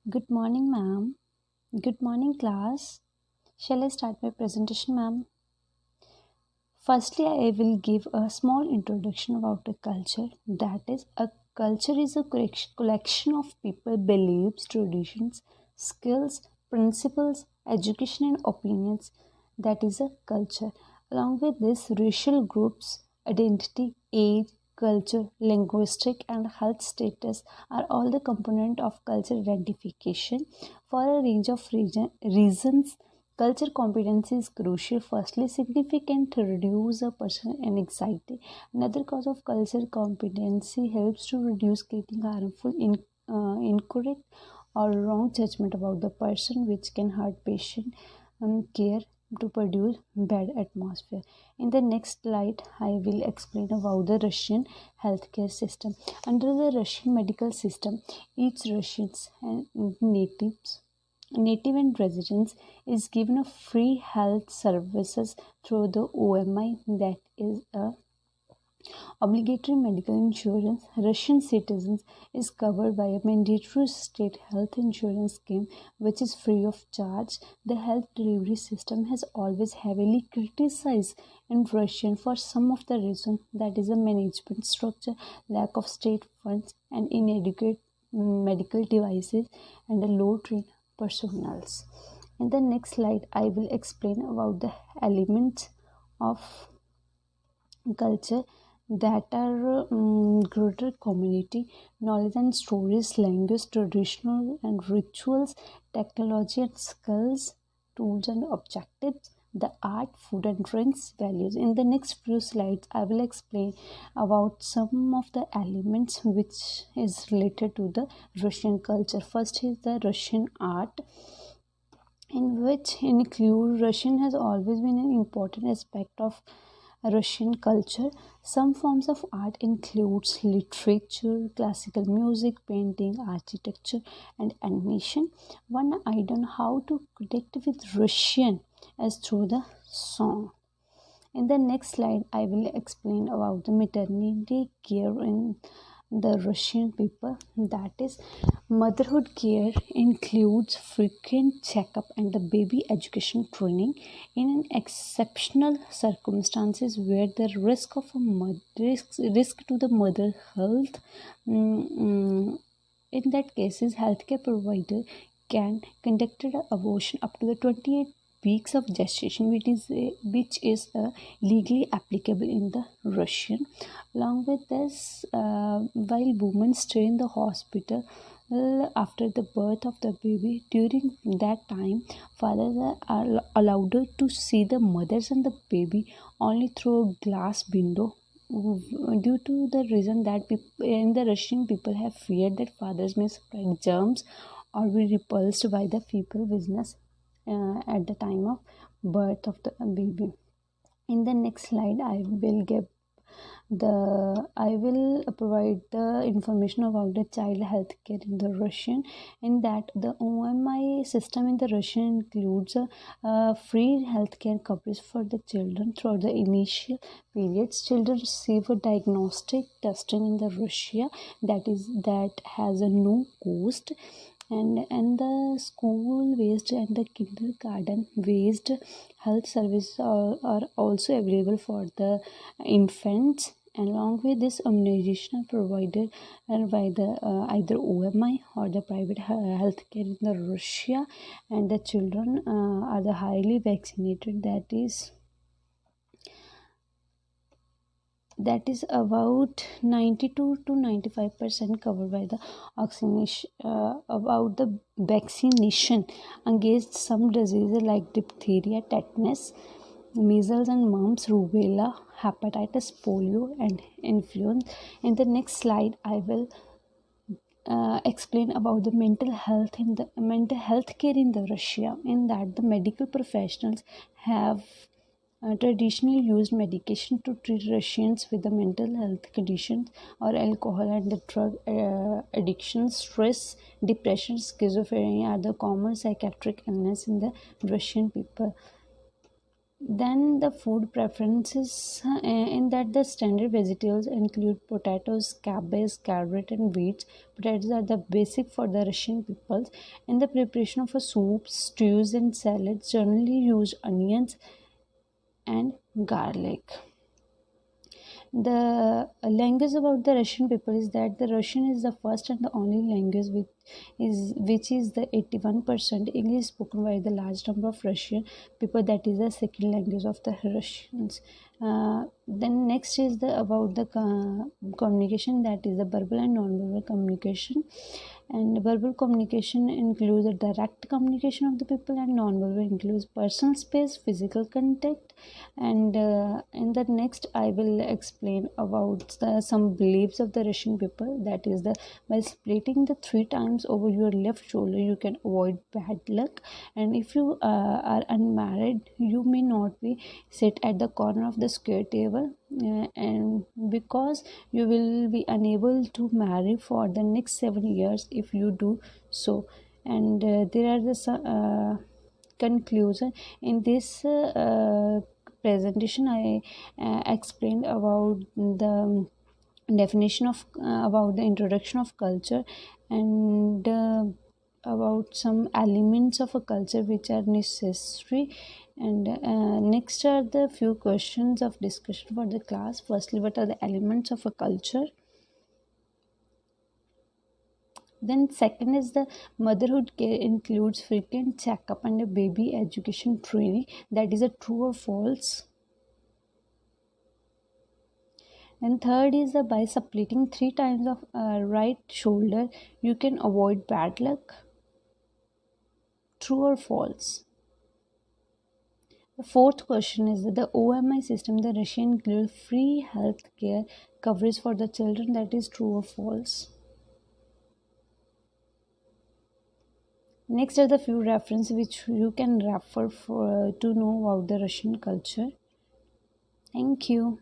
Good morning, ma'am. Good morning, class. Shall I start my presentation, ma'am? Firstly, I will give a small introduction about a culture. That is, a culture is a collection of people, beliefs, traditions, skills, principles, education, and opinions. That is a culture. Along with this, racial groups, identity, age, culture, linguistic, and health status are all the component of culture identification. For a range of reasons, culture competency is crucial. Firstly, significant to reduce a person anxiety. Another cause of culture competency helps to reduce getting harmful, incorrect, or wrong judgment about the person, which can hurt patient care to produce bad atmosphere. In the next slide, I will explain about the Russian healthcare system. Under the Russian medical system, each Russians and native and residents is given a free health services through the OMI, that is a obligatory medical insurance. Russian citizens is covered by a mandatory state health insurance scheme which is free of charge. The health delivery system has always heavily criticized in Russia for some of the reason, that is a management structure, lack of state funds, and inadequate medical devices and a low trained personnel. In the next slide, I will explain about the elements of culture that are greater community, knowledge and stories, language, traditional and rituals, technology and skills, tools and objectives, the art, food and drinks, values. In the next few slides, I will explain about some of the elements which is related to the Russian culture. First is the Russian art, in which include Russian has always been an important aspect of Russian culture. Some forms of art includes literature, classical music, painting, architecture, and animation. One idea on how to connect with Russian is through the song. In the next slide, I will explain about the maternity care in the Russian people. That is, motherhood care includes frequent checkup and the baby education training. In an exceptional circumstances where the risk of a risk to the mother health, mm, mm, in that cases, healthcare provider can conduct an abortion up to the 28 weeks of gestation, which is legally applicable in the Russian. Along with this, while women stay in the hospital after the birth of the baby, during that time, fathers are allowed to see the mothers and the baby only through a glass window, due to the reason that people in the Russian people have feared that fathers may spread germs or be repulsed by the fecal business at the time of birth of the baby. In the next slide, I will provide the information about the child health care in the Russian. In that, the OMI system in the Russian includes a free healthcare coverage for the children throughout the initial periods. Children receive a diagnostic testing in the Russia, that has a no cost, and the school based and the kindergarten based health services are also available for the infants. Along with this, immunization are provided by the either OMI or the private healthcare in the Russia, and the children are the highly vaccinated. That is about 92 to 95% covered by the vaccination. About the vaccination against some diseases like diphtheria, tetanus, measles and mumps, rubella, hepatitis, polio, and influenza. In the next slide, I will explain about the mental health care in the Russia. In that, the medical professionals have traditionally used medication to treat Russians with the mental health conditions or alcohol and the drug addiction. Stress, depression, schizophrenia are the common psychiatric illness in the Russian people. Then the food preferences, in that the standard vegetables include potatoes, cabbage, carrot, and wheat. Potatoes are the basic for the Russian peoples. In the preparation of a soups, stews, and salads, generally use onions and garlic. The language about the Russian people is that the Russian is the first and the only language which is the 81% English spoken by the large number of Russian people. That is the second language of the Russians. Then next is the about the communication, that is the verbal and non-verbal communication. And verbal communication includes the direct communication of the people, and non-verbal includes personal space, physical contact. And in the next I will explain about some beliefs of the Russian people, that is the by splitting the three times over your left shoulder you can avoid bad luck. And if you are unmarried, you may not be sit at the corner of the square table, and because you will be unable to marry for the next 7 years if you do so. And there are the conclusion in this presentation. I explained about the definition of about the introduction of culture, and about some elements of a culture which are necessary. And next are the few questions of discussion for the class. Firstly, what are the elements of a culture? Then second is the motherhood care includes frequent checkup and a baby education training. That is a true or false? And third is the by splitting three times of right shoulder you can avoid bad luck. True or false? The fourth question is that the OMI system, the Russian include free health care coverage for the children. That is true or false? Next are the few references which you can refer for to know about the Russian culture. Thank you.